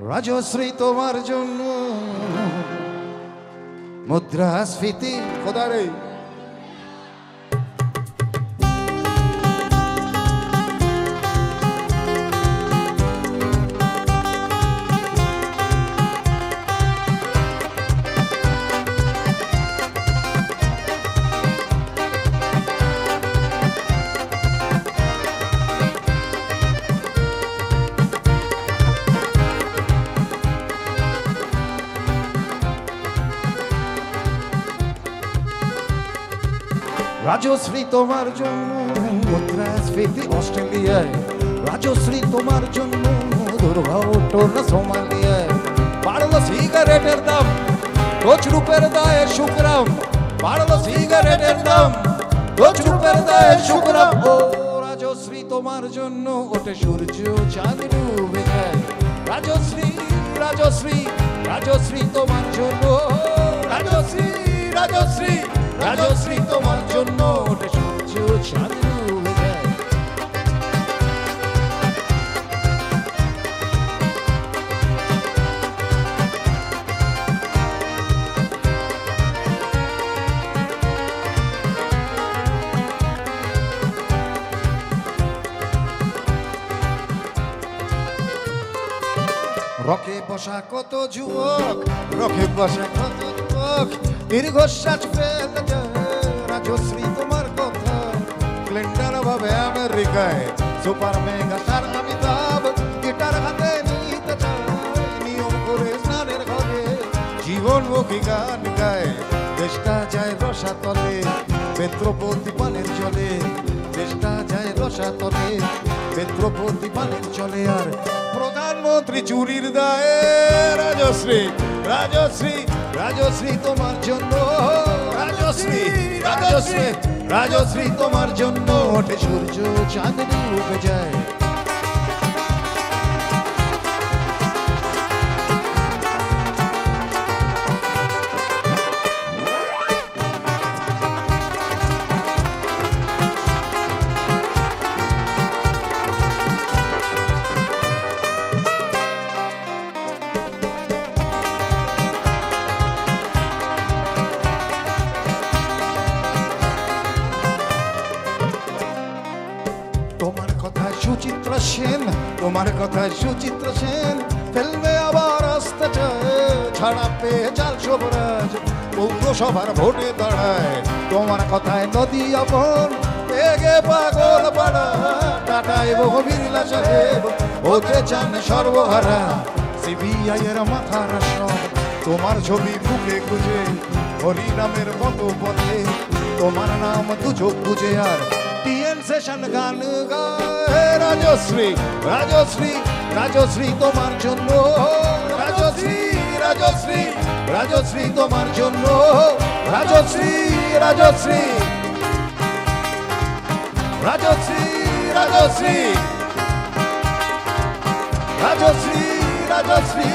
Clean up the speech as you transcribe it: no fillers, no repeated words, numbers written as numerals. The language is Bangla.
রাজশ্রী তোমার জন্য মুদ্রাস্ফীতি খোদারে রাজশ্রী তোমার জন্য মুদ্রাস্ফীতি অস্ট্রেলিয়ায়, রাজশ্রী তোমার জন্য দুর্ঘটনা সোমালিয়ায়, বাড়লো সিগারেটের দাম কোচ রূপের দায়ে শুক্রাম, বাড়লো সিগারেটের দাম কোচ রূপের দায়ে শুক্রাম। ও রাজশ্রী তোমার জন্য ওঠে সূর্য চাঁদ ডুবে যায়, রাজশ্রী রাজশ্রী রাজশ্রী তোমার জন্য, রাজশ্রী রাজশ্রী রাজশ্রী তোমার জন্য ওঠে সূর্য চাঁদ ডুবে যায়। রকে বসা কত যুবক, রকে বসা কত যুবক দীর্ঘশ্বাস ফেলে যায়, রাজশ্রী তোমার কথা স্প্লেন্ডার ভাবে আমেরিকায়, super mega star Amitabh guitar হাতে নিতে চায়, নিয়ম করে স্নানের ঘরে জীবনমুখী গান গায়, দেশটা যায় রসাতলে বেত্রপতি পানের চলে, দেশটা যায় রসাতলে বেত্রপতি পানের চলে, আর প্রধানমন্ত্রী চুরির দায়ে রাজশ্রী রাজশ্রী রাজশ্রী তোমার জন্য, রাজশ্রী রাজশ্রী রাজশ্রী তোমার জন্য ওঠে সূর্য চাঁদ ডুবে যায়। তোমার কথা সুচিত্রা সেন, তোমার কথা সুচিত্রা সেন ফেলবে আবার আসতে চায়, ছাড়া পেয়ে চাল শোভরাজ পৌরসভার ভোটে দাঁড়ায়, তোমার কথায় নদী আপন বেগে পাগল পাড়া, টাটায় বিড়লা সাহেব হতে চান সর্বহারা, সিবিআই এর মাথার সব তোমার ছবি বুকে খুঁজে হরি নামের মতো পথে তোমার নাম দুচোখ বুঝে, আর টিএন সেশন গান গায়, রাজশ্রী রাজশ্রী রাজশ্রী তোমার জন্য, রাজশ্রী রাজশ্রী রাজশ্রী তোমার জন্য, রাজশ্রী রাজশ্রী রাজশ্রী রাজশ্রী রাজশ্রী রাজশ্রী